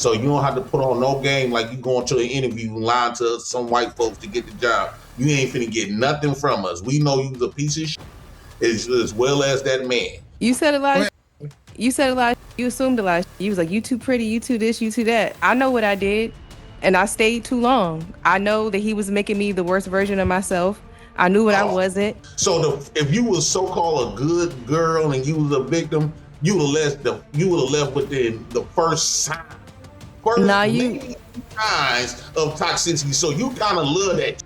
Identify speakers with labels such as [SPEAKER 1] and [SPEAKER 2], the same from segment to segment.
[SPEAKER 1] So you don't have to put on no game like you going to an interview and lying to some white folks to get the job. You ain't finna get nothing from us. We know you's a piece of shit as well as that man.
[SPEAKER 2] You said a lot. You said a lot. You assumed a lot. You was like, you too pretty, you too this, you too that. I know what I did, and I stayed too long. I know that he was making me the worst version of myself. I knew what I wasn't.
[SPEAKER 1] So if you was so-called a good girl and you was a victim, you would have left within the first sign. Signs of toxicity. So you kind of love that.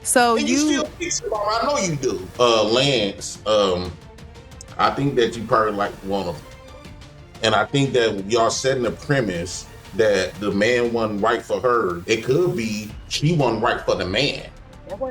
[SPEAKER 2] So
[SPEAKER 1] and you still fix it. I know you do. Lance, I think that you probably like one of them. And I think that y'all setting the premise that the man wasn't right for her. It could be she wasn't right for the man.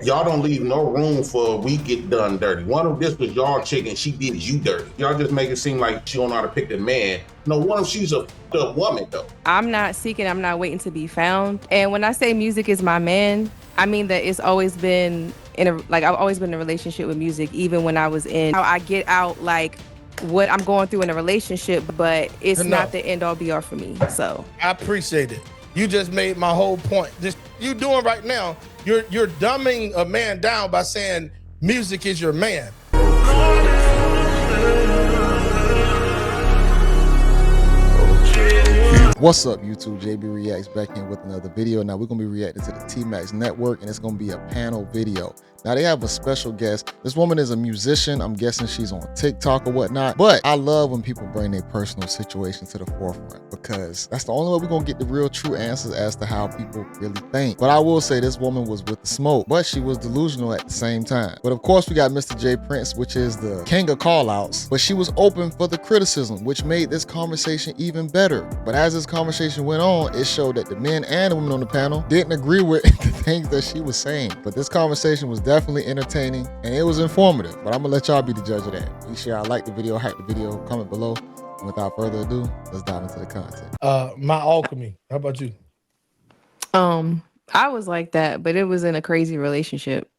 [SPEAKER 1] Y'all don't leave no room for we get done dirty. One of this was y'all chick and she did you dirty. Y'all just make it seem like she don't know how to pick the man. No, what if she's a woman though?
[SPEAKER 2] I'm not seeking, I'm not waiting to be found. And when I say music is my man, I mean that it's always been I've always been in a relationship with music, even when I was in how I get out like what I'm going through in a relationship, but it's not the end all be all for me. So
[SPEAKER 3] I appreciate it. You just made my whole point. Just you doing right now, you're dumbing a man down by saying music is your man.
[SPEAKER 4] What's up, YouTube? JayBReacts back in with another video. Now we're gonna be reacting to the T-Max Network, and it's gonna be a panel video. Now they have a special guest. This woman is a musician. I'm guessing she's on TikTok or whatnot. But I love when people bring their personal situation to the forefront, because that's the only way we're gonna get the real true answers as to how people really think. But I will say this woman was with the smoke, but she was delusional at the same time. But of course we got Mr. JayBReacts, which is the king of call-outs. But she was open for the criticism, which made this conversation even better. But as this conversation went on, it showed that the men and the women on the panel didn't agree with the things that she was saying. But this conversation was definitely entertaining and it was informative. But I'm gonna let y'all be the judge of that. Be sure y'all like the video, hype the video, comment below. And without further ado, let's dive into the content.
[SPEAKER 3] My alchemy. How about you?
[SPEAKER 2] I was like that, but it was in a crazy relationship.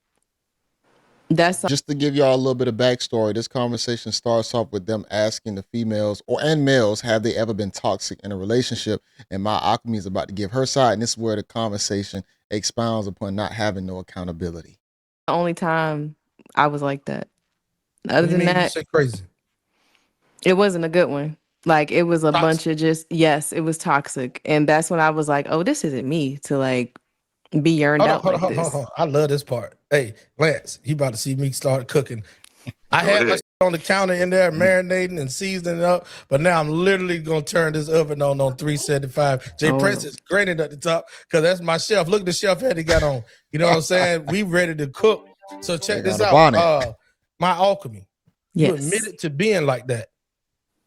[SPEAKER 2] That's
[SPEAKER 4] just to give y'all a little bit of backstory. This conversation starts off with them asking the females and males, have they ever been toxic in a relationship? And my alchemy is about to give her side, and this is where the conversation expounds upon not having no accountability.
[SPEAKER 2] The only time I was like that. Other than that,
[SPEAKER 3] crazy.
[SPEAKER 2] It wasn't a good one. Like it was a bunch of yes, it was toxic, and that's when I was like, oh, this isn't me to like be yearned out like this.
[SPEAKER 3] I love this part. Hey, Lance, he about to see me start cooking. I had my on the counter in there marinating and seasoning it up, but now I'm literally gonna turn this oven on 375. JayBReacts is graded at the top because that's my chef. Look at the chef head he got on. You know what I'm saying? We ready to cook. So check this out. My alchemy. You admitted to being like that.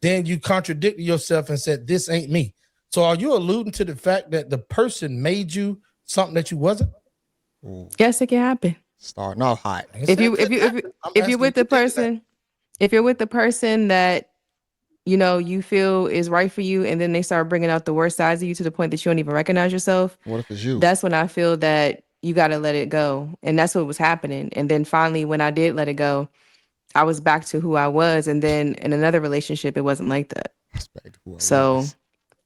[SPEAKER 3] Then you contradicted yourself and said, this ain't me. So are you alluding to the fact that the person made you something that you wasn't?
[SPEAKER 2] Yes, it can happen.
[SPEAKER 4] Starting off hot.
[SPEAKER 2] If you're with the person that you know you feel is right for you, and then they start bringing out the worst sides of you to the point that you don't even recognize yourself.
[SPEAKER 4] What if it's you?
[SPEAKER 2] That's when I feel that you got to let it go, and that's what was happening. And then finally, when I did let it go, I was back to who I was. And then in another relationship, it wasn't like that. So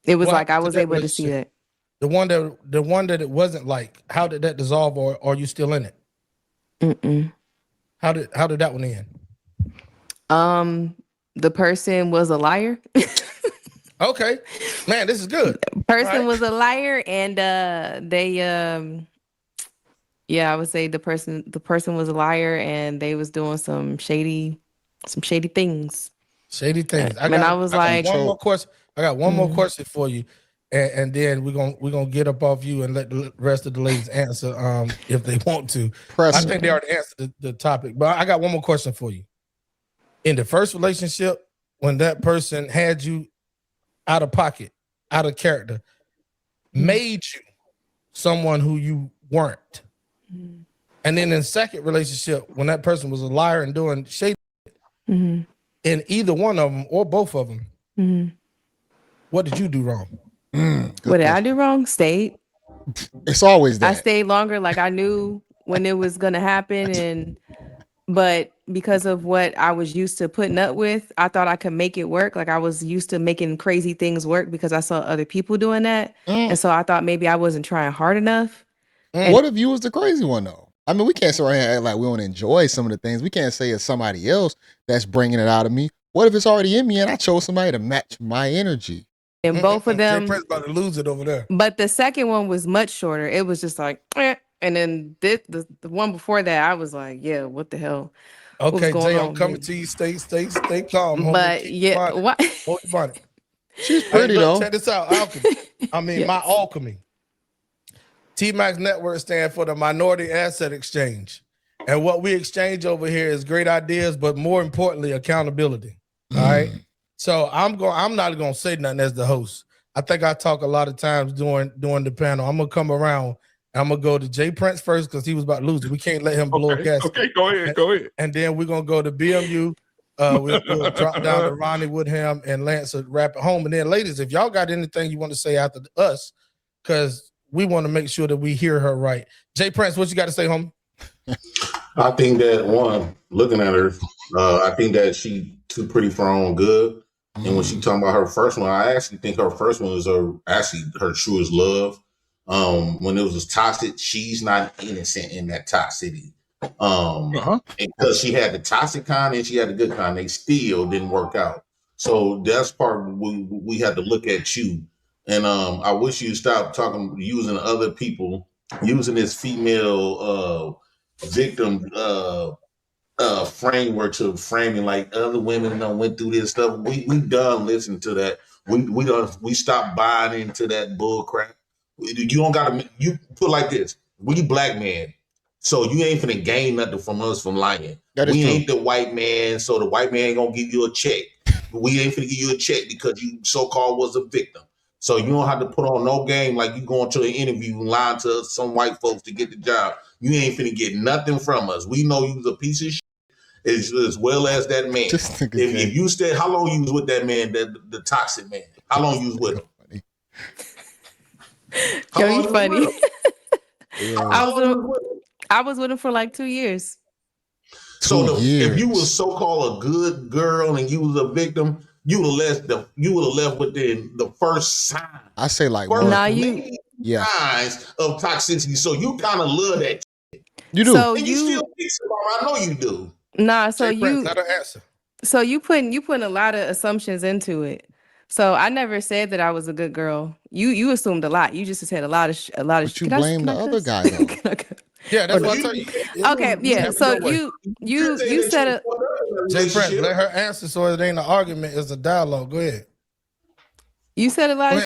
[SPEAKER 2] it was like I was able to see that.
[SPEAKER 3] The one that it wasn't like. How did that dissolve, or are you still in it? How did that one end?
[SPEAKER 2] The person was a liar.
[SPEAKER 3] Okay, man, this is good.
[SPEAKER 2] Person was a liar, and they I would say the person was a liar, and they was doing some shady things.
[SPEAKER 3] Shady things.
[SPEAKER 2] I got
[SPEAKER 3] one more question. I got one more question for you. And then we're gonna get up off you and let the rest of the ladies answer if they want to. I think they already answered the topic, but I got one more question for you. In the first relationship, when that person had you out of pocket, out of character, made you someone who you weren't, and then in the second relationship, when that person was a liar and doing shady, in either one of them or both of them, what did you do wrong?
[SPEAKER 2] What did I do wrong? Stayed.
[SPEAKER 4] It's always that.
[SPEAKER 2] I stayed longer. Like I knew when it was gonna happen, and But because of what I was used to putting up with, I thought I could make it work. Like I was used to making crazy things work because I saw other people doing that. And so I thought maybe I wasn't trying hard enough.
[SPEAKER 4] What if you was the crazy one though? I mean, we can't sit right here and act like we don't enjoy some of the things. We can't say it's somebody else that's bringing it out of me. What if it's already in me and I chose somebody to match my energy?
[SPEAKER 2] And both of them,
[SPEAKER 3] JayBReacts about to lose it over there.
[SPEAKER 2] but the second one was much shorter. It was just like, eh. And then the one before that, I was like, yeah, what the hell?
[SPEAKER 3] Okay, Jay, I'm
[SPEAKER 2] on,
[SPEAKER 3] coming
[SPEAKER 2] baby?
[SPEAKER 3] to you. Stay calm. Homie.
[SPEAKER 2] But yeah, what?
[SPEAKER 3] Hold your body.
[SPEAKER 4] She's pretty though.
[SPEAKER 3] Check this out. Alchemy. I mean,
[SPEAKER 2] Yes.
[SPEAKER 3] my alchemy. TMAX Network stands for the Minority Asset Exchange. And what we exchange over here is great ideas, but more importantly, accountability. All right. So I'm not gonna say nothing as the host. I think I talk a lot of times during the panel. I'm gonna come around. I'm gonna go to JayBReacts first because he was about to lose it. We can't let him blow a gas.
[SPEAKER 5] Okay, go ahead.
[SPEAKER 3] And then we're gonna go to BMU. We'll drop down to Ronnie Woodham and Lance to wrap it home. And then, ladies, if y'all got anything you want to say after us, because we want to make sure that we hear her right. JayBReacts, what you got to say, homie?
[SPEAKER 1] I think that one, looking at her, I think that she too pretty for her own good. And when she talking about her first one, I actually think her first one is actually her truest love. When it was toxic, she's not innocent in that toxicity. Because she had the toxic kind and she had the good kind, they still didn't work out. So that's part we had to look at you. And I wish you stop using other people, using this female victim framework to framing like other women done went through this stuff. We done listening to that. We stopped buying into that bull crap. You don't gotta, you put like this. We black men, so you ain't finna gain nothing from us from lying. We ain't the white man, so the white man ain't gonna give you a check. We ain't finna give you a check because you so-called was a victim. So you don't have to put on no game like you going to an interview and lying to some white folks to get the job. You ain't finna get nothing from us. We know you was a piece of shit as well as that man. If you stay, how long you was with that man, the toxic man? How long you was with him?
[SPEAKER 2] Yo, you funny. I was with him for like 2 years.
[SPEAKER 1] So if you was so-called a good girl and you was a victim, you would have left within the first sign.
[SPEAKER 4] I say like
[SPEAKER 1] signs of toxicity. So you kind of love that.
[SPEAKER 4] You do.
[SPEAKER 2] So
[SPEAKER 1] and you still think about it. I know you do.
[SPEAKER 2] Nah, so
[SPEAKER 3] let her answer.
[SPEAKER 2] So you putting a lot of assumptions into it. So I never said that I was a good girl. You assumed a lot. You just said a lot of.
[SPEAKER 4] But you blame the other guy though.
[SPEAKER 3] Yeah, that's what I tell you.
[SPEAKER 2] Okay, yeah. So you said it.
[SPEAKER 3] JayBReacts, let her answer so it ain't an argument. It's a dialogue. Go ahead.
[SPEAKER 2] You said a lot.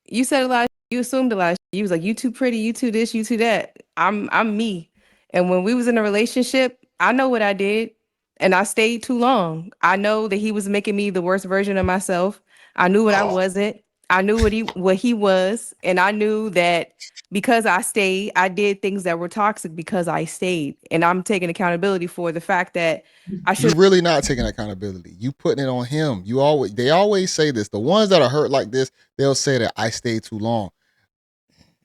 [SPEAKER 2] You said a lot. You assumed a lot. You was like, you too pretty. You too this. You too that. I'm me. And when we was in a relationship, I know what I did, and I stayed too long. I know that he was making me the worst version of myself. I knew what I wasn't. I knew what he was, and I knew that because I stayed, I did things that were toxic because I stayed, and I'm taking accountability for the fact that I should.
[SPEAKER 4] You're really not taking accountability. You putting it on him. They always say this. The ones that are hurt like this, they'll say that I stayed too long.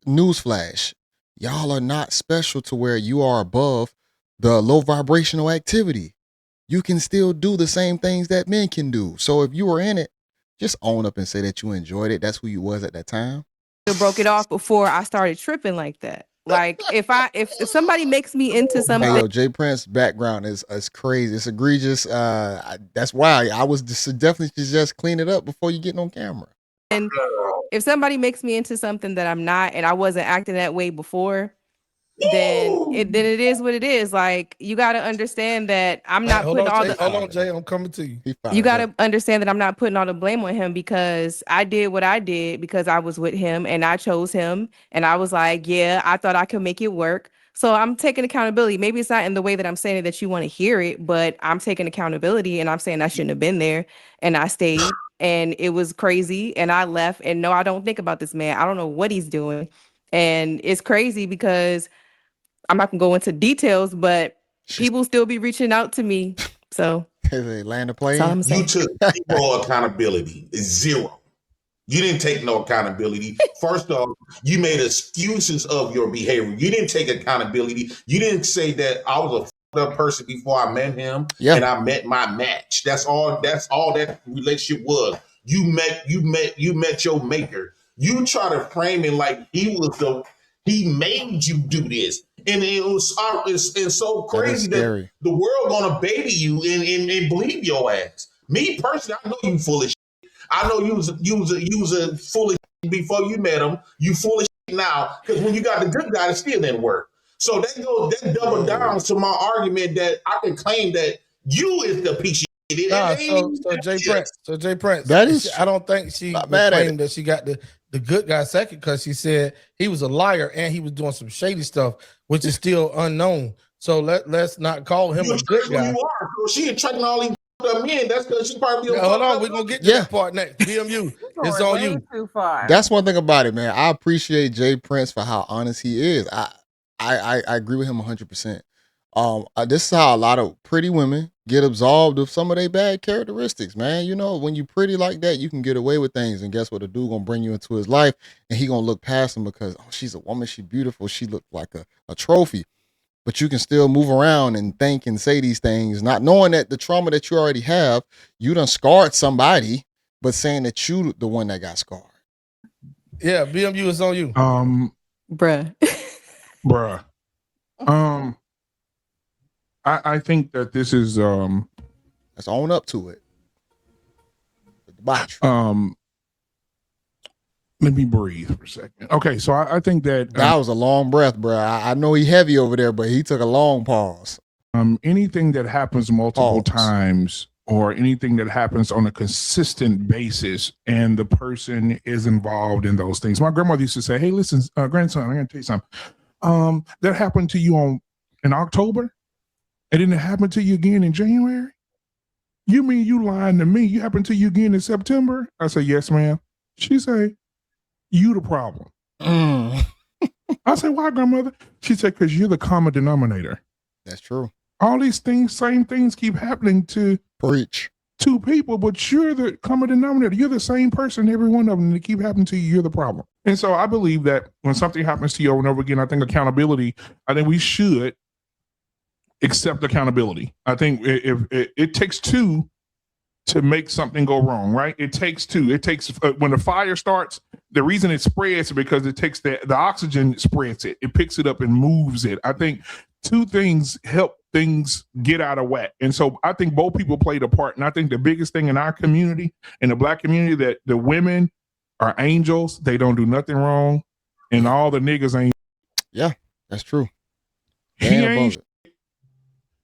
[SPEAKER 4] Newsflash: y'all are not special to where you are above the low vibrational activity. You can still do the same things that men can do. So if you were in it, just own up and say that you enjoyed it. That's who you was at that time.
[SPEAKER 2] Broke it off before I started tripping like that. Like if somebody makes me into something.
[SPEAKER 4] Hey, yo, JayBReacts' background is crazy. It's egregious. That's why I was definitely just clean it up before you get on camera.
[SPEAKER 2] And if somebody makes me into something that I'm not, and I wasn't acting that way before, then it is what it is. Like you got to understand that I'm not putting all the.
[SPEAKER 3] Hold on, Jay. I'm coming to you.
[SPEAKER 2] You got to understand that I'm not putting all the blame on him because I did what I did because I was with him and I chose him and I was like, yeah, I thought I could make it work. So I'm taking accountability. Maybe it's not in the way that I'm saying it that you want to hear it, but I'm taking accountability and I'm saying I shouldn't have been there and I stayed and it was crazy and I left and no, I don't think about this man. I don't know what he's doing. And it's crazy because I'm not gonna go into details, but people still be reaching out to me. So
[SPEAKER 4] they land a plane.
[SPEAKER 1] You took zero accountability. Zero. You didn't take no accountability. First off, you made excuses of your behavior. You didn't take accountability. You didn't say that I was a up person before I met him,
[SPEAKER 4] Yeah.
[SPEAKER 1] and I met my match. That's all that relationship was. You met your maker. You try to frame it like he made you do this. And it's so crazy that the world gonna baby you and believe your ass. Me personally, I know you full of shit. I know you was a full of shit before you met him. You full of shit now, because when you got the good guy, it still didn't work. So that double down to my argument that I can claim that you is the piece of shit.
[SPEAKER 3] So Jay Prince,
[SPEAKER 4] that is,
[SPEAKER 3] I don't think she would claim that she got the good guy second, because she said he was a liar and he was doing some shady stuff, which is still unknown. So let's not call him a good guy.
[SPEAKER 1] You are. So she attracting all these men. That's because she probably
[SPEAKER 3] hold on, we're gonna get to that part next. BMU, it's on you.
[SPEAKER 5] Too far.
[SPEAKER 4] That's one thing about it, man. I appreciate Jay Prince for how honest he is. I agree with him 100%. This is how a lot of pretty women get absolved of some of their bad characteristics, man. You know, when you pretty like that, you can get away with things. And guess what? The dude gonna bring you into his life, and he gonna look past him because, oh, she's a woman, she's beautiful, she looked like a trophy. But you can still move around and think and say these things, not knowing that the trauma that you already have, you done scarred somebody, but saying that you the one that got scarred.
[SPEAKER 3] Yeah, BMU is on you.
[SPEAKER 2] Bruh.
[SPEAKER 6] I think that this is
[SPEAKER 4] let's own up to it.
[SPEAKER 6] Let me breathe for a second. Okay, so I think that
[SPEAKER 4] that was a long breath, bro. I know he heavy over there, but he took a long pause.
[SPEAKER 6] Anything that happens multiple times, or anything that happens on a consistent basis, and the person is involved in those things. My grandmother used to say, "Hey, listen, grandson, I'm going to tell you something. That happened to you in October, and then it happened to you again in January? You mean you lying to me? You happened to you again in September?" I said, "Yes, ma'am." She said, "You the problem." I said, "Why, grandmother?" She said, "Because you're the common denominator."
[SPEAKER 4] That's true.
[SPEAKER 6] All these things, same things keep happening to two people, but you're the common denominator. You're the same person, every one of them. They keep happening to you. You're the problem. And so I believe that when something happens to you over and over again, I think we should accept accountability. I think if it takes two to make something go wrong, right? It takes two. It takes when the fire starts, the reason it spreads is because it takes the oxygen spreads it. It picks it up and moves it. I think two things help things get out of whack. And so I think both people played a part. And I think the biggest thing in our community, in the Black community, that the women are angels. They don't do nothing wrong. And all the niggas ain't.
[SPEAKER 4] Yeah, that's true.
[SPEAKER 6] He ain't.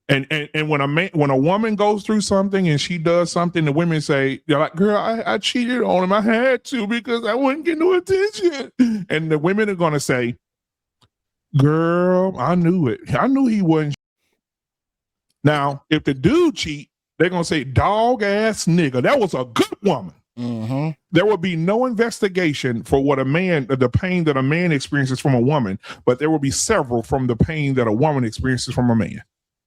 [SPEAKER 6] And when a woman goes through something and she does something, the women say, they're like, "Girl, I cheated on him. I had to because I wouldn't get no attention." And the women are going to say, "Girl, I knew it. I knew he wasn't." Now, if the dude cheat, they're going to say, "Dog ass nigga. That was a good woman."
[SPEAKER 4] Mm-hmm.
[SPEAKER 6] There will be no investigation for what the pain that a man experiences from a woman, but there will be several from the pain that a woman experiences from a man.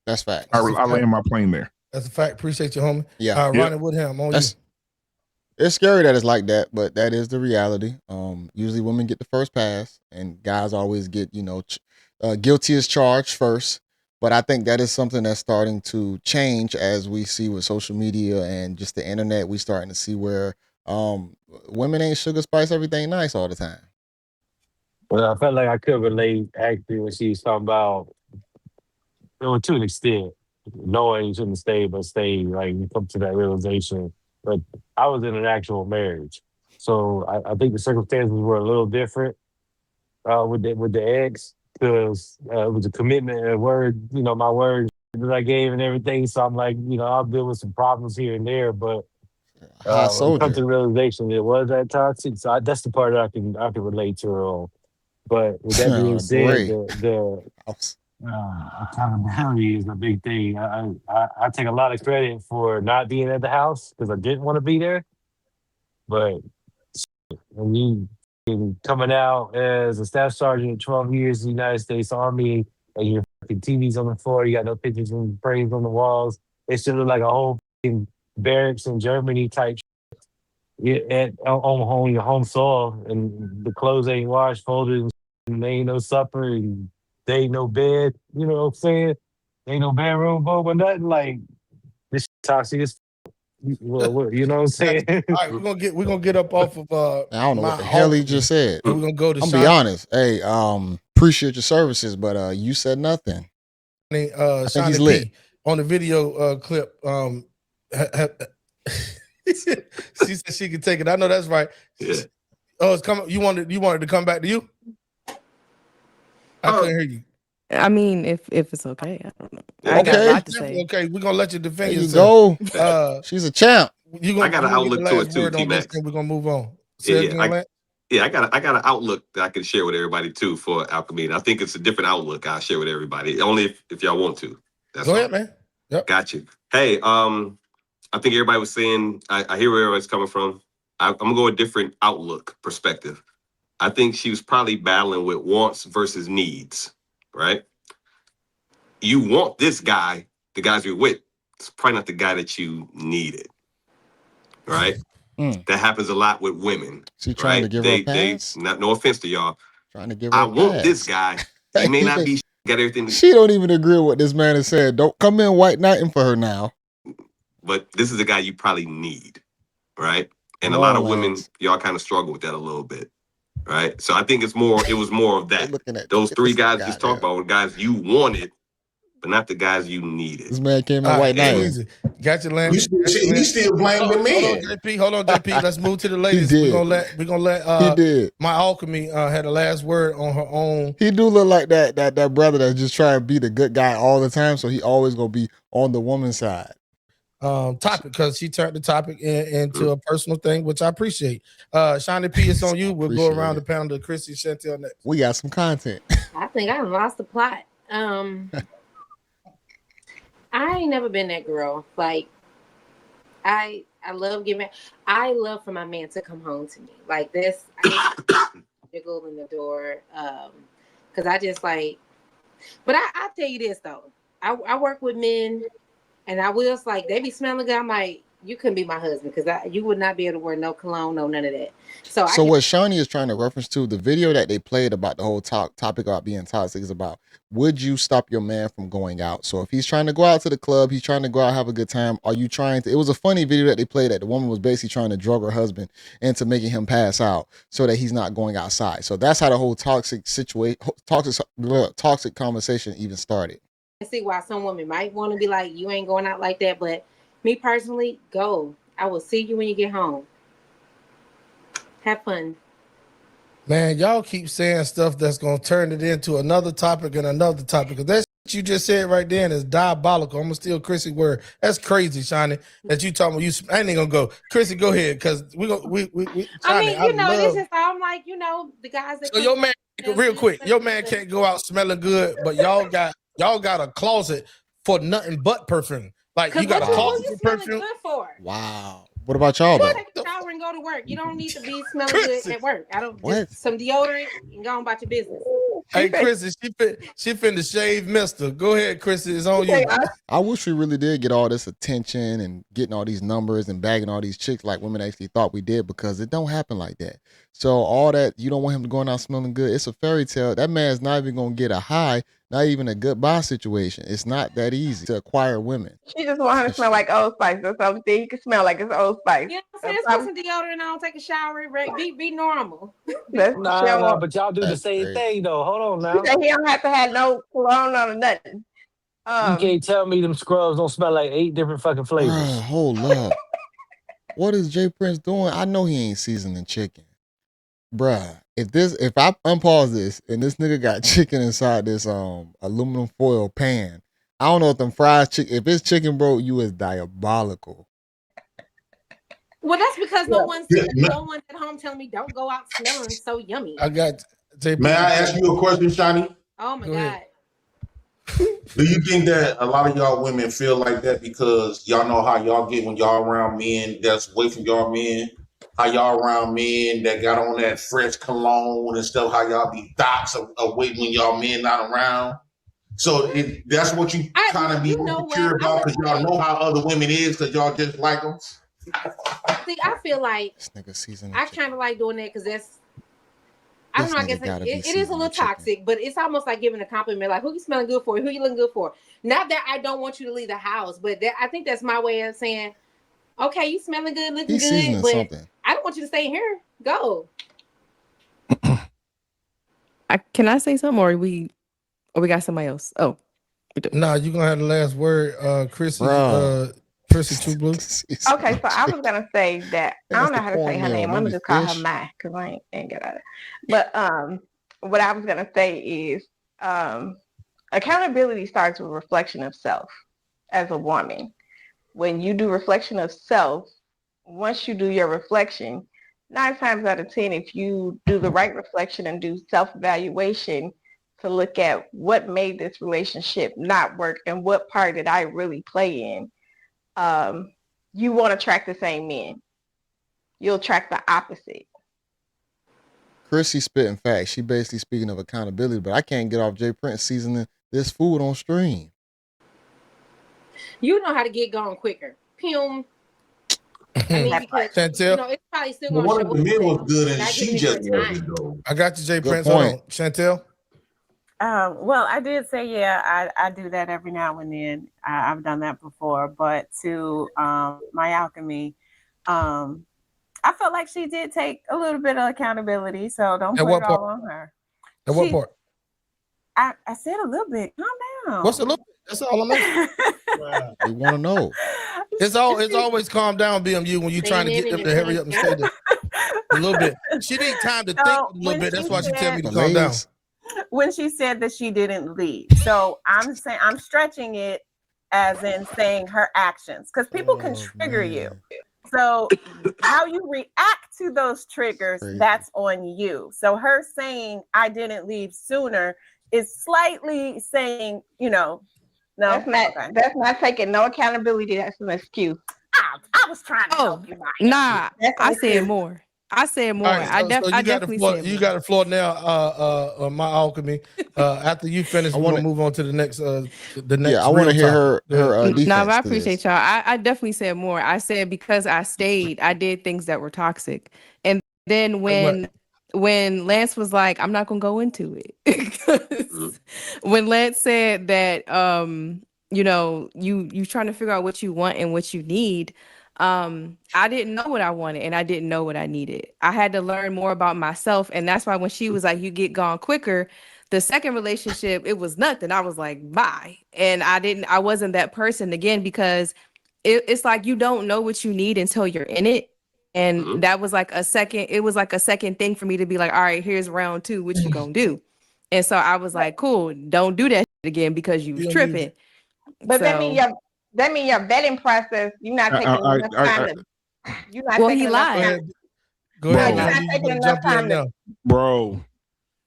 [SPEAKER 4] That's fact.
[SPEAKER 6] I land my plane there.
[SPEAKER 3] That's a fact. Appreciate you, homie.
[SPEAKER 4] Yeah.
[SPEAKER 3] Ronnie Woodham, on you.
[SPEAKER 4] It's scary that it's like that, but that is the reality. Usually women get the first pass, and guys always get, guilty as charged first. But I think that is something that's starting to change as we see with social media and just the internet. We starting to see where women ain't sugar spice everything nice all the time.
[SPEAKER 7] Well, I felt like I could relate actually when she was talking about, to an extent, knowing you shouldn't stay, but stay, like you come to that realization. But I was in an actual marriage, so I think the circumstances were a little different with the ex, because it was a commitment, a word, my word that I gave and everything. So I'm like, I'll deal with some problems here and there, but come to the realization it was that toxic. So that's the part that I can relate to her on. But with that being said, the accountability is a big thing. I take a lot of credit for not being at the house because I didn't want to be there. But when you coming out as a staff sergeant at 12 years in the United States Army, and your fucking TV's on the floor, you got no pictures and frames on the walls, it should look like a whole barracks in Germany type on your home soil, and the clothes ain't washed, folded, and there ain't no supper, and there ain't no bed. You know what I'm saying? Ain't no bedroom vote or nothing. Like this toxic as well, you know what I'm saying?
[SPEAKER 3] All right, we're gonna get up off of
[SPEAKER 4] I don't know
[SPEAKER 3] my
[SPEAKER 4] what the hell he
[SPEAKER 3] alchemy,
[SPEAKER 4] just said.
[SPEAKER 3] and we're gonna go to
[SPEAKER 4] I'm be honest. Hey, appreciate your services, but you said nothing. I think he's lit.
[SPEAKER 3] P on the video clip. She said she could take it. I know that's right.
[SPEAKER 5] Yeah.
[SPEAKER 3] Oh, it's coming. You wanted to come back to you? I couldn't hear you.
[SPEAKER 2] I mean, if it's okay, I don't know.
[SPEAKER 5] Yeah.
[SPEAKER 2] I got a
[SPEAKER 4] Okay.
[SPEAKER 2] lot to say.
[SPEAKER 3] Okay, we're gonna let you defend
[SPEAKER 4] There you
[SPEAKER 3] yourself.
[SPEAKER 4] go. She's a champ.
[SPEAKER 5] I got an outlook to it too,
[SPEAKER 3] T Max. We're gonna move on.
[SPEAKER 5] I got an outlook that I can share with everybody too for alchemy. And I think it's a different outlook I'll share with everybody. Only if y'all want to. That's
[SPEAKER 3] Go
[SPEAKER 5] all.
[SPEAKER 3] ahead, man. Yep.
[SPEAKER 5] Got you. Hey, I think everybody was saying, I hear where everybody's coming from. I'm gonna go a different outlook perspective. I think she was probably battling with wants versus needs, right? You want this guy, the guys you're with, it's probably not the guy that you needed, right? That happens a lot with women.
[SPEAKER 4] She trying to give her a pass?
[SPEAKER 5] No offense to y'all.
[SPEAKER 4] Trying to give her
[SPEAKER 5] I
[SPEAKER 4] a
[SPEAKER 5] want
[SPEAKER 4] pass.
[SPEAKER 5] this guy. He may not be got everything.
[SPEAKER 4] She don't even agree with what this man has said. Don't come in white knighting for her now.
[SPEAKER 5] But this is the guy you probably need, right? And a lot of women, y'all kind of struggle with that a little bit, right? So I think it was more of that. Those three guys just talked about were guys you wanted, but not the guys you needed.
[SPEAKER 4] This man came in white knight.
[SPEAKER 3] Got you, Landon.
[SPEAKER 1] You still blame the man.
[SPEAKER 3] Hold on, JP. Let's move to the ladies. We're gonna let
[SPEAKER 4] he did.
[SPEAKER 3] My alchemy had the last word on her own.
[SPEAKER 4] He do look like that brother that's just trying to be the good guy all the time, so he always gonna be on the woman's side.
[SPEAKER 3] Topic, because she turned the topic into a personal thing, which I appreciate. Shawnee P, it's on you. We'll go around the panel to Chrissy Chantel next.
[SPEAKER 4] We got some content.
[SPEAKER 8] I think I lost the plot. I ain't never been that girl. Like, I love giving. I love for my man to come home to me like this. I jiggle in the door, because I just like. But I tell you this though, I work with men, and I will like they be smelling good. I'm like, you couldn't be my husband because you would not be able to wear no cologne, no none of that. So
[SPEAKER 4] what Shawnee is trying to reference to, the video that they played about the whole topic about being toxic is about, would you stop your man from going out? So if he's trying to go out to the club, he's trying to go out, have a good time, are you trying to, it was a funny video that they played that the woman was basically trying to drug her husband into making him pass out so that he's not going outside. So that's how the whole toxic conversation even started.
[SPEAKER 8] I see why some women might want to be like, you ain't going out like that, but me personally, go. I will see you when you get home. Have fun.
[SPEAKER 3] Man, y'all keep saying stuff that's going to turn it into another topic and another topic. That you just said right there is diabolical. I'm going to steal Chrissy's word. That's crazy, Shawnee, that you talking about. I ain't going to go. Chrissy, go ahead, because we Shawnee,
[SPEAKER 8] it's just, I'm like, the guys that.
[SPEAKER 3] So your man, real quick, your man can't go out smelling good, but y'all got a closet for nothing but perfume. Like, you got a closet for perfume.
[SPEAKER 8] Good for?
[SPEAKER 4] Wow. What about y'all though?
[SPEAKER 8] Take a shower and go to work. You don't need to be smelling good at work. Just some deodorant and go on about your business.
[SPEAKER 3] Hey, Chrissy, she finna shave Mister. Go ahead, Chrissy, it's on you.
[SPEAKER 4] I wish we really did get all this attention and getting all these numbers and bagging all these chicks like women actually thought we did, because it don't happen like that. So all that, you don't want him to go out smelling good. It's a fairy tale. That man's not even gonna get a high, not even a goodbye situation. It's not that easy to acquire women.
[SPEAKER 9] She just want her to smell like Old Spice or something. He can smell like it's Old Spice.
[SPEAKER 8] You know what I'm saying? Just put some deodorant on, take a shower, be normal.
[SPEAKER 7] Nah, but y'all do the same thing though. Hold on now.
[SPEAKER 9] He don't have to have no cologne or nothing.
[SPEAKER 7] You can't tell me them scrubs don't smell like 8 different fucking flavors.
[SPEAKER 4] Hold up. What is Jay Prince doing? I know he ain't seasoning chicken. Bruh, if I unpause this and this nigga got chicken inside this aluminum foil pan, I don't know if them fries chicken, if it's chicken, bro, you is diabolical.
[SPEAKER 8] Well, that's because no one's at home telling me don't go out smelling so yummy.
[SPEAKER 3] I got JP.
[SPEAKER 1] May I ask you a question, Shawnee?
[SPEAKER 8] Oh my God.
[SPEAKER 1] Do you think that a lot of y'all women feel like that because y'all know how y'all get when y'all around men that's away from y'all men? How y'all around men that got on that fresh cologne and stuff, how y'all be dots away when y'all men not around? So that's what you kind of be insecure about because y'all know how other women is because y'all just like them?
[SPEAKER 8] See, I feel like
[SPEAKER 4] this nigga
[SPEAKER 8] I kind of like doing that because I don't know. I guess it is a little toxic, but it's almost like giving a compliment. Like, who you smelling good for? Who you looking good for? Not that I don't want you to leave the house, but I think that's my way of saying, okay, you smelling good, looking good, but something. I don't want you to stay here. Go.
[SPEAKER 2] Can I say something, or we got somebody else? Oh,
[SPEAKER 3] nah, you gonna have the last word, Chrissy. Chrissy True Blue.
[SPEAKER 9] Okay, so I was gonna say that I don't know how to say her name. Let me just call her Mai because I ain't get out of it. But what I was gonna say is accountability starts with reflection of self as a woman. When you do reflection of self, once you do your reflection, 9 times out of 10, if you do the right reflection and do self-evaluation to look at what made this relationship not work and what part did I really play in, you won't attract the same men. You'll attract the opposite.
[SPEAKER 4] Chrissy spitting facts. She basically speaking of accountability, but I can't get off JayBReacts seasoning this food on stream.
[SPEAKER 8] You know how to get gone quicker. Pum. I mean, because
[SPEAKER 3] Chantel,
[SPEAKER 8] it's probably still going to
[SPEAKER 1] one
[SPEAKER 8] show
[SPEAKER 1] of the men was good, and
[SPEAKER 8] not
[SPEAKER 1] she
[SPEAKER 8] giving it
[SPEAKER 1] just
[SPEAKER 8] your
[SPEAKER 1] wasn't
[SPEAKER 8] time.
[SPEAKER 1] though.
[SPEAKER 3] I got you, JayBReacts. Hold on, Chantel.
[SPEAKER 10] Well, I did say, yeah, I do that every now and then. I've done that before, but to my alchemy, I felt like she did take a little bit of accountability, so don't put it all on her.
[SPEAKER 3] At what part?
[SPEAKER 10] I said a little bit. Calm down.
[SPEAKER 3] What's a little bit? That's all I'm asking.
[SPEAKER 4] We want to know.
[SPEAKER 3] It's always calm down, BMU, when you're trying to get them to hurry up and say that. A little bit. She need time to think a little bit. That's why she tell me to calm down.
[SPEAKER 10] When she said that she didn't leave, so I'm stretching it as in saying her actions, because people can trigger you. So how you react to those triggers, that's on you. So her saying I didn't leave sooner is slightly saying, no.
[SPEAKER 9] That's not taking no accountability. That's an excuse.
[SPEAKER 10] I was trying to help you.
[SPEAKER 2] Nah, I said more. I said more.
[SPEAKER 3] Right, so
[SPEAKER 2] I definitely said more.
[SPEAKER 3] You got the floor now, my alchemy. After you finish, we're gonna move on to the next.
[SPEAKER 4] I want to hear her defense.
[SPEAKER 2] No, but I appreciate y'all. I definitely said more. I said because I stayed, I did things that were toxic, and then when Lance was like, I'm not gonna go into it. When Lance said that, you trying to figure out what you want and what you need. I didn't know what I wanted and I didn't know what I needed. I had to learn more about myself. And that's why when she was like, you get gone quicker, the second relationship, it was nothing. I was like, bye. And I wasn't that person again, because it's like, you don't know what you need until you're in it. And that was like a second thing for me to be like, all right, here's round 2. What you gonna do? And so I was like, cool, don't do that again because you was tripping.
[SPEAKER 9] But that means your vetting process, you're not taking enough time to. You're not taking enough time.
[SPEAKER 3] Go ahead.
[SPEAKER 9] You're not taking enough time to.
[SPEAKER 6] Bro.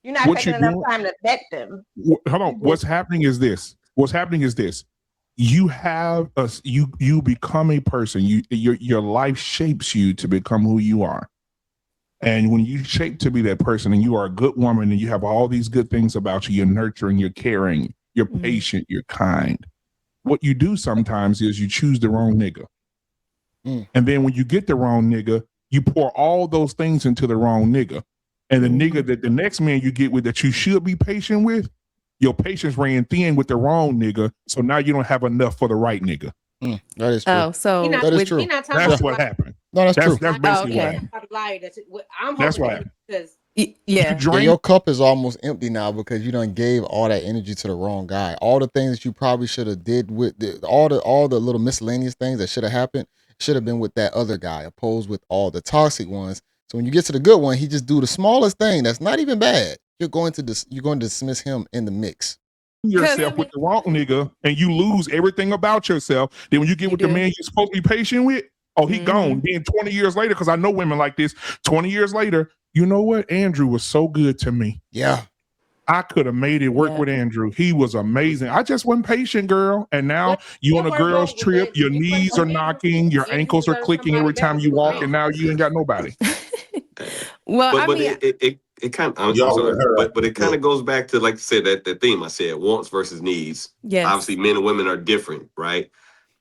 [SPEAKER 9] You're not taking enough time to vet them.
[SPEAKER 6] Hold on. What's happening is this. You have you become a person. Your life shapes you to become who you are. And when you shape to be that person and you are a good woman and you have all these good things about you, you're nurturing, you're caring, you're patient, you're kind. What you do sometimes is you choose the wrong nigga. And then when you get the wrong nigga, you pour all those things into the wrong nigga. And the nigga that the next man you get with that you should be patient with, your patience ran thin with the wrong nigga. So now you don't have enough for the right nigga.
[SPEAKER 4] That is true.
[SPEAKER 2] Oh, so
[SPEAKER 4] that is true.
[SPEAKER 6] That's what happened.
[SPEAKER 4] No, that's true.
[SPEAKER 6] That's basically what happened. That's what happened.
[SPEAKER 4] Your cup is almost empty now because you done gave all that energy to the wrong guy. All the things that you probably should have did with all the little miscellaneous things that should have happened should have been with that other guy, opposed with all the toxic ones. So when you get to the good one, he just do the smallest thing that's not even bad. You're going to dismiss him in the mix.
[SPEAKER 6] Yourself with the wrong nigga, and you lose everything about yourself. Then when you get with the man you're supposed to be patient with, he gone. Then 20 years later, because I know women like this. 20 years later, you know what? Andrew was so good to me.
[SPEAKER 4] Yeah.
[SPEAKER 6] I could have made it work with Andrew. He was amazing. I just wasn't patient, girl. And now you on a girl's trip, your knees are knocking, your ankles are clicking every time you walk, and now you ain't got nobody.
[SPEAKER 2] Well,
[SPEAKER 5] it kind of, but it kind of goes back to, like I said, that theme I said, wants versus needs.
[SPEAKER 2] Yes.
[SPEAKER 5] Obviously, men and women are different, right?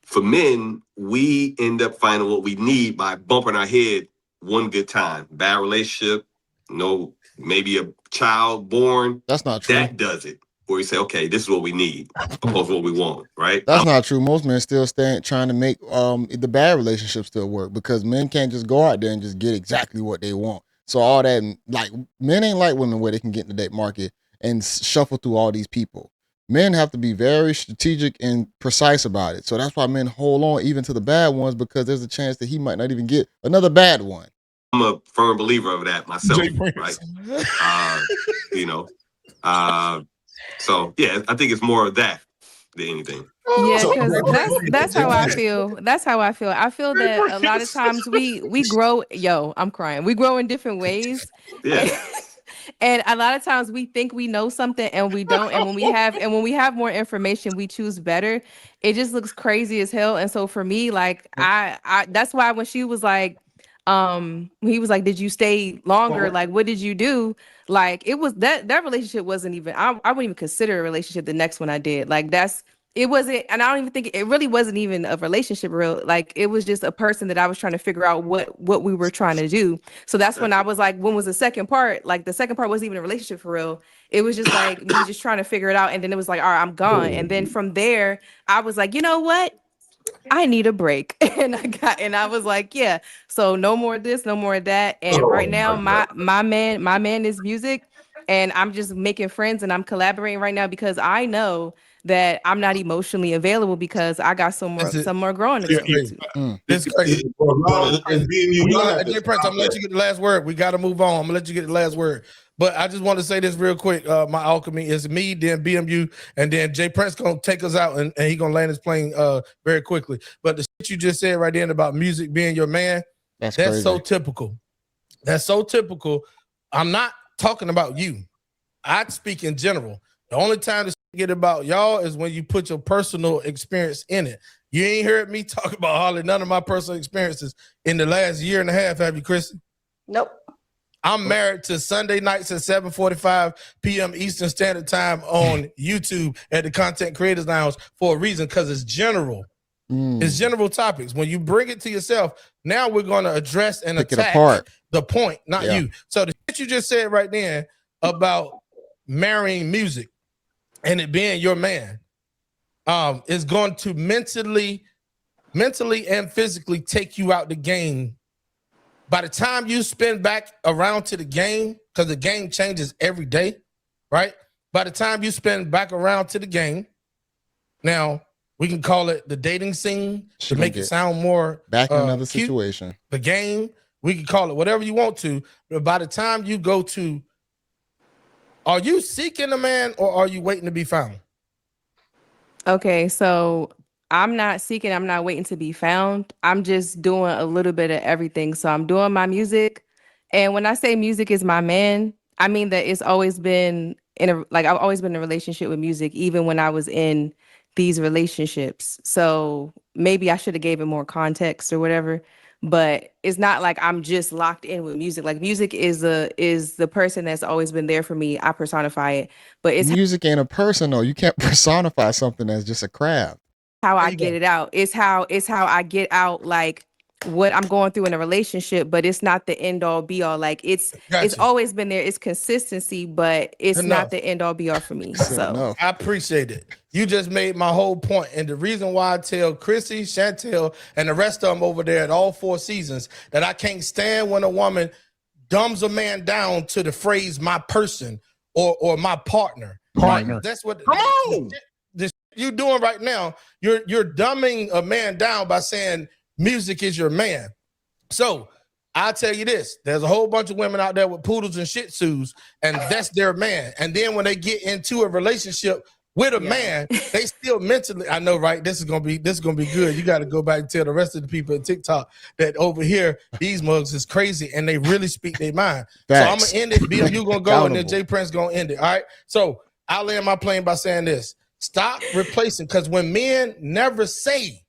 [SPEAKER 5] For men, we end up finding what we need by bumping our head one good time. Bad relationship, no maybe a child born.
[SPEAKER 4] That's not true.
[SPEAKER 5] That does it. Where you say, okay, this is what we need, opposed to what we want, right?
[SPEAKER 4] That's not true. Most men still trying to make the bad relationships still work because men can't just go out there and just get exactly what they want. So all that, like, men ain't like women where they can get in the date market and shuffle through all these people. Men have to be very strategic and precise about it. So that's why men hold on even to the bad ones, because there's a chance that he might not even get another bad one.
[SPEAKER 5] I'm a firm believer of that myself,
[SPEAKER 6] JayBreacts.
[SPEAKER 5] right? You know, so yeah, I think it's more of that than anything.
[SPEAKER 2] Yeah, because that's how I feel. That's how I feel. I feel that a lot of times we grow. Yo, I'm crying. We grow in different ways.
[SPEAKER 5] Yeah.
[SPEAKER 2] And a lot of times we think we know something and we don't. And when we have more information, we choose better. It just looks crazy as hell. And so for me, like I that's why when she was like, he was like, did you stay longer? Like, what did you do? Like, it was that relationship wasn't even, I wouldn't even consider a relationship. The next one I did, like, it wasn't, and I don't even think it really wasn't even a relationship real. Like, it was just a person that I was trying to figure out what we were trying to do. So that's when I was like, when was the second part? Like, the second part wasn't even a relationship for real. It was just like me just trying to figure it out. And then it was like, all right, I'm gone. And then from there, I was like, you know what? I need a break. And I was like, yeah. So no more of this, no more of that. And right now, my man is music. And I'm just making friends and I'm collaborating right now because I know that I'm not emotionally available because I got some more growing to do.
[SPEAKER 3] It's crazy. JayBreacts, I'm gonna let you get the last word. We got to move on. I'm gonna let you get the last word. But I just want to say this real quick. My alchemy is me, then BMU, and then JayBReacts gonna take us out, and he gonna land his plane very quickly. But the shit you just said right then about music being your man, that's so typical. That's so typical. I'm not talking about you. I speak in general. The only time to get about y'all is when you put your personal experience in it. You ain't heard me talk about hardly none of my personal experiences in the last year and a half, have you, Chrissy?
[SPEAKER 9] Nope.
[SPEAKER 3] I'm married to Sunday nights at 7:45 p.m. Eastern Standard Time on YouTube at the Content Creators Lounge for a reason, because it's general. It's general topics. When you bring it to yourself, now we're going to address and attack the point, not you. So the shit you just said right then about marrying music and it being your man is going to mentally and physically take you out the game. By the time you spin back around to the game, because the game changes every day, right? By the time you spin back around to the game, now we can call it the dating scene to make it sound more
[SPEAKER 4] back in another
[SPEAKER 3] cute.
[SPEAKER 4] situation.
[SPEAKER 3] The game, we can call it whatever you want to. But by the time you go to, are you seeking a man or are you waiting to be found?
[SPEAKER 2] Okay, so I'm not seeking, I'm not waiting to be found. I'm just doing a little bit of everything. So I'm doing my music. And when I say music is my man, I mean that it's always been I've always been in a relationship with music, even when I was in these relationships. So maybe I should have gave it more context or whatever. But it's not like I'm just locked in with music. Like, music is the person that's always been there for me. I personify it. But it's
[SPEAKER 4] music ain't a person though. You can't personify something as just a craft.
[SPEAKER 2] How I get it out. It's how I get out, like, what I'm going through in a relationship, but it's not the end all be all. Like, it's always been there. It's consistency, but it's not the end all be all for me. So
[SPEAKER 3] I appreciate it. You just made my whole point. And the reason why I tell Chrissy, Chantel, and the rest of them over there at all 4 seasons that I can't stand when a woman dumbs a man down to the phrase my person or my partner. That's what this you're doing right now. You're dumbing a man down by saying music is your man. So I'll tell you this, there's a whole bunch of women out there with poodles and shih tzus, and that's their man. And then when they get into a relationship with a man, they still mentally, I know, right? This is gonna be good. You got to go back and tell the rest of the people at TikTok that over here, these mugs is crazy and they really speak their mind.
[SPEAKER 4] Facts.
[SPEAKER 3] So I'm gonna end it. You gonna go and then JayBReacts gonna end it. All right. So I'll land my plane by saying this. Stop replacing, because when men never say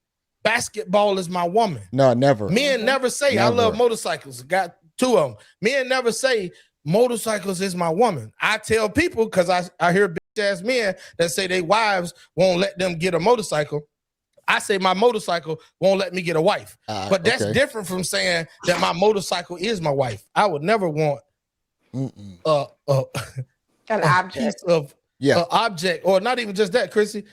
[SPEAKER 3] basketball is my woman.
[SPEAKER 4] No, never.
[SPEAKER 3] Men never say I love motorcycles. Got 2 of them. Men never say motorcycles is my woman. I tell people, because I hear bitch ass men that say their wives won't let them get a motorcycle. I say my motorcycle won't let me get a wife. But that's different from saying that my motorcycle is my wife. I would never want
[SPEAKER 9] An object.
[SPEAKER 3] Piece of object, or not even just that, Chrissy.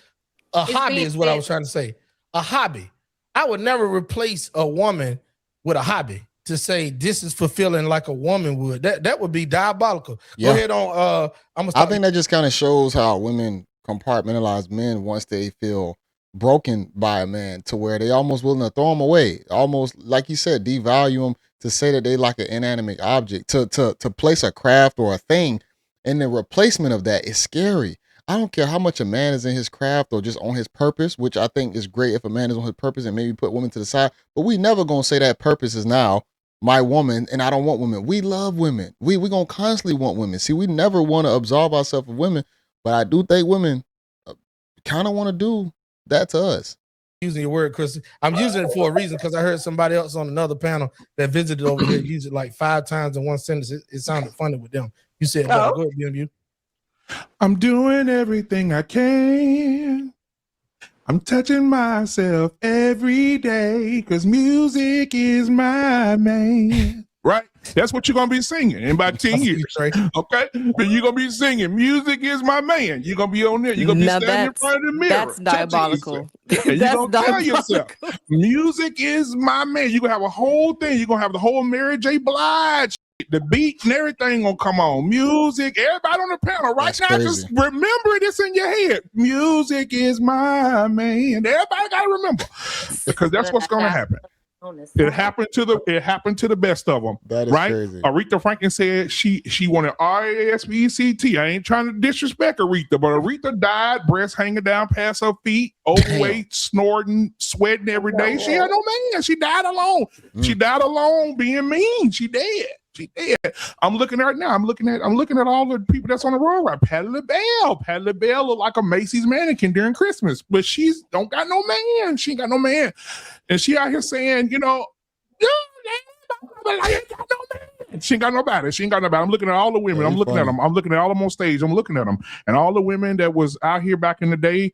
[SPEAKER 3] A hobby is what I was trying to say. A hobby. I would never replace a woman with a hobby to say this is fulfilling like a woman would. That would be diabolical. Go ahead on.
[SPEAKER 4] I think that just kind of shows how women compartmentalize men once they feel broken by a man, to where they almost willing to throw them away, almost like you said, devalue them, to say that they like an inanimate object, to place a craft or a thing, and the replacement of that is scary. I don't care how much a man is in his craft or just on his purpose, which I think is great if a man is on his purpose and maybe put women to the side, but we never gonna say that purpose is now my woman and I don't want women. We love women. We gonna constantly want women. See, we never want to absolve ourselves of women, but I do think women kind of want to do that to us.
[SPEAKER 3] Using your word, Chris. I'm using it for a reason, because I heard somebody else on another panel that visited over here use it like 5 times in one sentence. It sounded funny with them. You said, go ahead, BMU.
[SPEAKER 6] I'm doing everything I can. I'm touching myself every day because music is my man. Right? That's what you're going to be singing in about 10 years. Okay? But you're going to be singing, music is my man. You're going to be on there. You're going to be standing in front of the mirror.
[SPEAKER 2] That's diabolical.
[SPEAKER 6] And you're going to tell yourself, music is my man. You're going to have a whole thing. You're going to have the whole Mary J. Blige. The beat and everything gonna come on. Music, everybody on the panel right now, just remember this in your head. Music is my man. Everybody gotta remember, because that's what's gonna happen. It happened to the best of them.
[SPEAKER 4] That is
[SPEAKER 6] right?
[SPEAKER 4] crazy.
[SPEAKER 6] Aretha Franklin said she wanted RASPECT. I ain't trying to disrespect Aretha, but Aretha died, breasts hanging down past her feet, overweight, snorting, sweating every day. She had no man. She died alone. She died alone, being mean. She dead. She dead. I'm looking at her now. I'm looking at all the people that's on the road right. Patti LaBelle. Patti LaBelle look like a Macy's mannequin during Christmas, but she's don't got no man. She ain't got no man, and she out here saying, you know, I ain't got no man. She ain't got nobody. She ain't got nobody. I'm looking at all the women. I'm looking at them. I'm looking at all of them on stage. I'm looking at them, and all the women that was out here back in the day,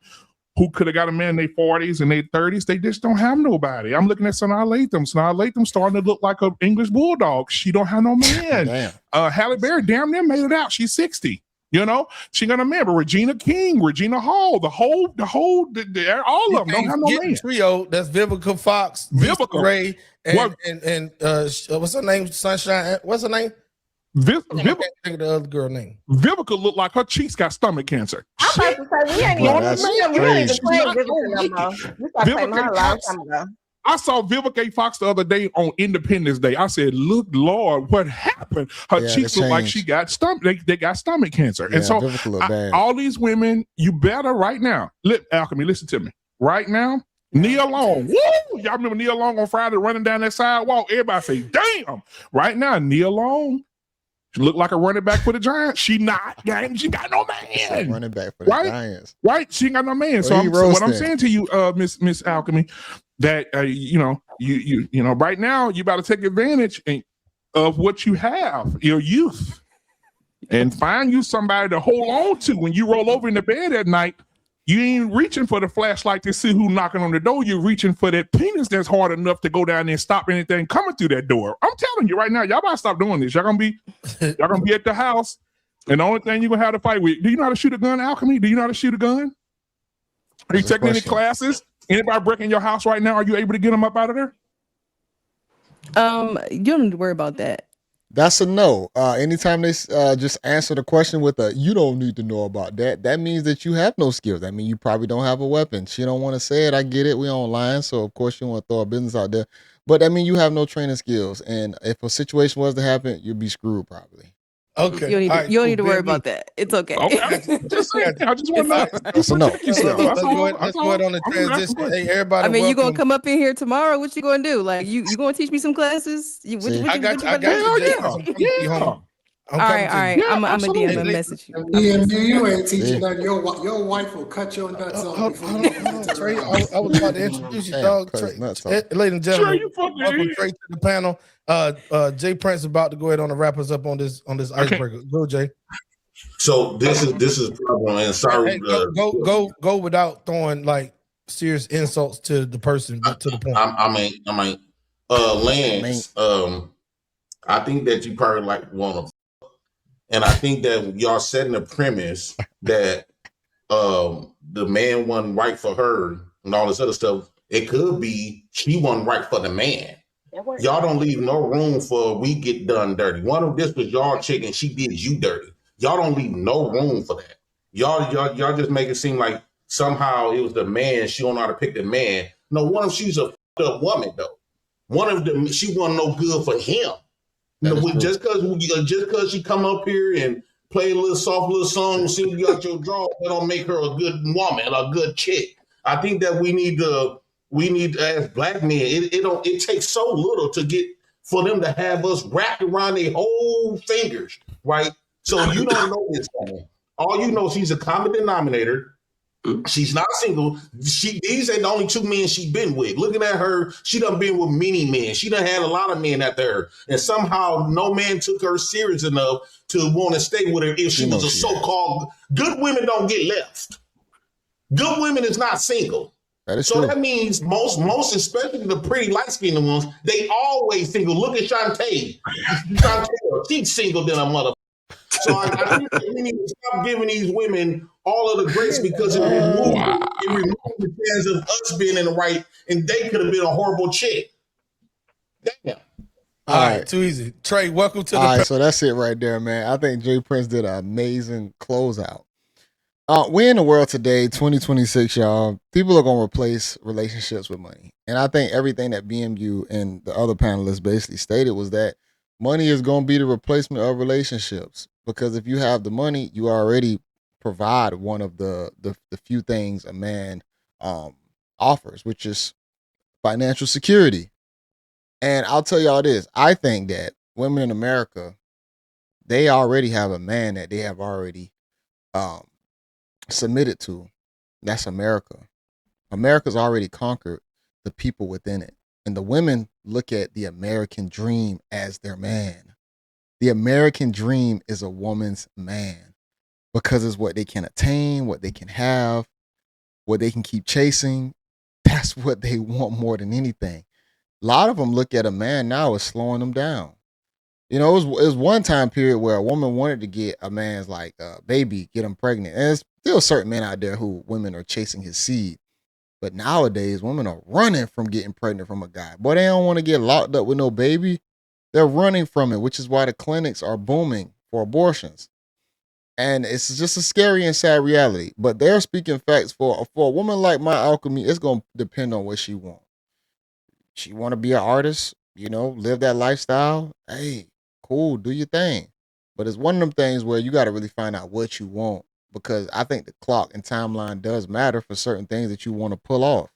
[SPEAKER 6] who could have got a man in their 40s and their 30s, they just don't have nobody. I'm looking at Sanaa Lathan. Sanaa Lathan starting to look like an English bulldog. She don't have no man. Halle Berry damn near made it out. She's 60. You know, she got a man. But Regina King, Regina Hall, all of them don't have no man.
[SPEAKER 3] Trio. That's Vivica Fox, Vivica Ray, and what's her name? Sunshine. What's her name?
[SPEAKER 6] Vivica,
[SPEAKER 3] I can't think of the other girl name.
[SPEAKER 6] Vivica looked like her cheeks got stomach cancer.
[SPEAKER 9] I'm about to say, we ain't even playing Vivica no more. We started playing her a long time ago.
[SPEAKER 6] I saw Vivica Fox the other day on Independence Day. I said, "Look, Lord, what happened? Her cheeks look like she got stomach. They got stomach cancer." And so, all these women, you better right now. Alchemy, listen to me. Right now, Nia Long. Woo! Y'all remember Nia Long on Friday running down that sidewalk? Everybody say, "Damn!" Right now, Nia Long. She look like a running back for the Giants. She not, gang. She got no man.
[SPEAKER 4] Running back for the Giants.
[SPEAKER 6] Right? She ain't got no man. So what I'm saying to you, Miss Alchemy, that you know, right now you got to take advantage of what you have, your youth, and find you somebody to hold on to when you roll over in the bed at night. You ain't reaching for the flashlight to see who knocking on the door. You're reaching for that penis that's hard enough to go down there and stop anything coming through that door. I'm telling you right now, y'all gotta stop doing this. Y'all gonna be at the house, and the only thing you're gonna have to fight with. Do you know how to shoot a gun, Alchemy? Do you know how to shoot a gun? Are you taking any classes? Anybody breaking your house right now? Are you able to get them up out of there?
[SPEAKER 2] You don't need to worry about that.
[SPEAKER 4] That's a no. Anytime they just answer the question with a "you don't need to know about that," that means that you have no skills. That means you probably don't have a weapon. She don't want to say it. I get it. We online, so of course you want to throw a business out there. But that means you have no training skills. And if a situation was to happen, you'd be screwed probably.
[SPEAKER 3] Okay.
[SPEAKER 2] You don't need to worry about that. It's okay.
[SPEAKER 6] I just want to
[SPEAKER 4] That's a no.
[SPEAKER 3] Let's go ahead on the transition. Hey, everybody.
[SPEAKER 2] I mean, you gonna come up in here tomorrow? What you gonna do? Like, you gonna teach me some classes?
[SPEAKER 3] I got you.
[SPEAKER 2] Yeah. All right. I'm gonna DM a message.
[SPEAKER 11] You ain't teaching nothing. Your wife will cut your nuts off.
[SPEAKER 3] Trey, I was about to introduce you, dog. Trey, ladies and gentlemen, welcome Trey to the panel. Jay Prince about to go ahead on and wrap us up on this icebreaker. Go, Jay.
[SPEAKER 1] So this is problem, and sorry.
[SPEAKER 3] Go without throwing like serious insults to the person, but to the point.
[SPEAKER 1] I mean, Lance. I think that you probably like want to. And I think that y'all setting the premise that the man wasn't right for her and all this other stuff. It could be she wasn't right for the man. Y'all don't leave no room for we get done dirty. One of this was y'all chick and she did you dirty. Y'all don't leave no room for that. Y'all just make it seem like somehow it was the man. She don't know how to pick the man. No, one of she's a fucked up woman though. One of them she wasn't no good for him. No, just because she come up here and play a little soft little song, sing you out your draw, that don't make her a good woman, a good chick. I think that we need to as black men, it takes so little to get for them to have us wrapped around their whole fingers, right? So you don't know this woman. All you know, she's a common denominator. She's not single. These ain't the only two men she's been with. Looking at her, she done been with many men. She done had a lot of men after her. And somehow no man took her serious enough to want to stay with her if she was a so-called good women don't get left. Good women is not single. That means most, especially the pretty light-skinned ones, they always single. Look at Shantae. She's single than a mother. So I think that we need to stop giving these women all of the grace because it removes the chance of us being in the right, and they could have been a horrible chick. Damn.
[SPEAKER 3] All right, too easy. Trey, welcome to the.
[SPEAKER 4] All right, so that's it right there, man. I think Jay Prince did an amazing closeout. We're in the world today, 2026, y'all. People are gonna replace relationships with money, and I think everything that BMU and the other panelists basically stated was that money is gonna be the replacement of relationships. Because if you have the money, you already provide one of the few things a man offers, which is financial security. And I'll tell y'all this: I think that women in America, they already have a man that they have already submitted to. That's America. America's already conquered the people within it. And the women look at the American dream as their man. The American dream is a woman's man because it's what they can attain, what they can have, what they can keep chasing. That's what they want more than anything. A lot of them look at a man now as slowing them down. You know, it was one time period where a woman wanted to get a man's like baby, get him pregnant. And there's still certain men out there who women are chasing his seed. But nowadays, women are running from getting pregnant from a guy. Boy, they don't want to get locked up with no baby. They're running from it, which is why the clinics are booming for abortions. And it's just a scary and sad reality. But they're speaking facts for a woman like my alchemy. It's going to depend on what she wants. She want to be an artist, you know, live that lifestyle. Hey, cool, do your thing. But it's one of them things where you got to really find out what you want, because I think the clock and timeline does matter for certain things that you want to pull off.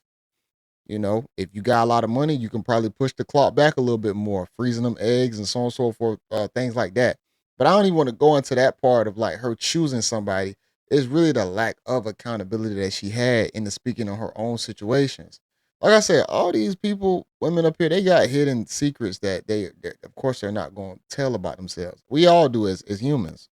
[SPEAKER 4] You know, if you got a lot of money, you can probably push the clock back a little bit more, freezing them eggs and so on and so forth, things like that. But I don't even want to go into that part of like her choosing somebody. It's really the lack of accountability that she had in the speaking of her own situations. Like I said, all these people, women up here, they got hidden secrets that they of course, they're not going to tell about themselves. We all do as humans.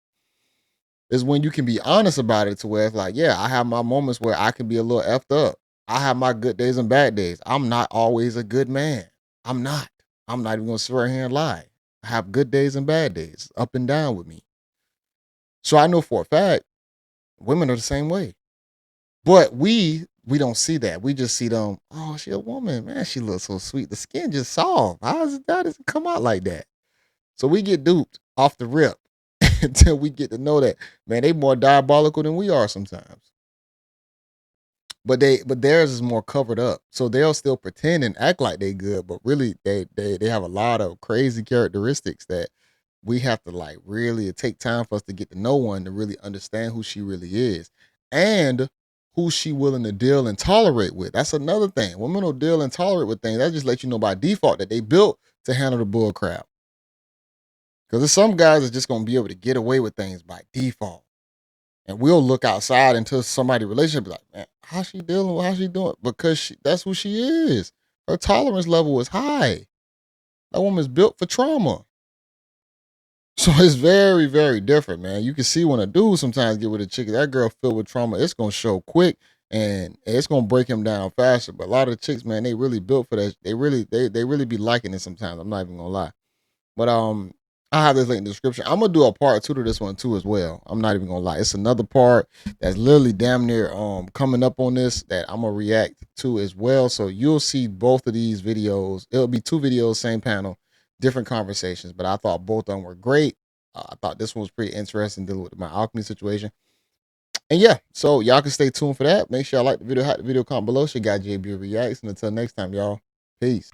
[SPEAKER 4] Is when you can be honest about it to where it's like, yeah, I have my moments where I can be a little effed up. I have my good days and bad days. I'm not always a good man. I'm not. I'm not even going to swear here and lie. I have good days and bad days, up and down with me. So I know for a fact, women are the same way. But we don't see that. We just see them, oh, she a woman. Man, she looks so sweet. The skin just soft. How does it come out like that? So we get duped off the rip until we get to know that, man, they more diabolical than we are sometimes. But theirs is more covered up. So they'll still pretend and act like they good, but really they have a lot of crazy characteristics that we have to like really take time for us to get to know one to really understand who she really is and who she willing to deal and tolerate with. That's another thing. Women will deal and tolerate with things. That just lets you know by default that they built to handle the bull crap. Because there's some guys that's just gonna be able to get away with things by default. And we'll look outside into somebody's relationship, like, man, how's she dealing with, how's she doing? Because that's who she is. Her tolerance level is high. That woman's built for trauma. So it's very, very different, man. You can see when a dude sometimes get with a chick, that girl filled with trauma, it's going to show quick and it's going to break him down faster. But a lot of the chicks, man, they really built for that. They really be liking it sometimes. I'm not even going to lie. But I have this link in the description. I'm gonna do a part 2 to this one too as well. I'm not even gonna lie. It's another part that's literally damn near coming up on this that I'm gonna react to as well. So you'll see both of these videos. It'll be 2 videos, same panel, different conversations. But I thought both of them were great. I thought this one was pretty interesting dealing with my alchemy situation. And yeah, so y'all can stay tuned for that. Make sure y'all like the video, hit the video, comment below. She got JayBReacts. And until next time, y'all, peace.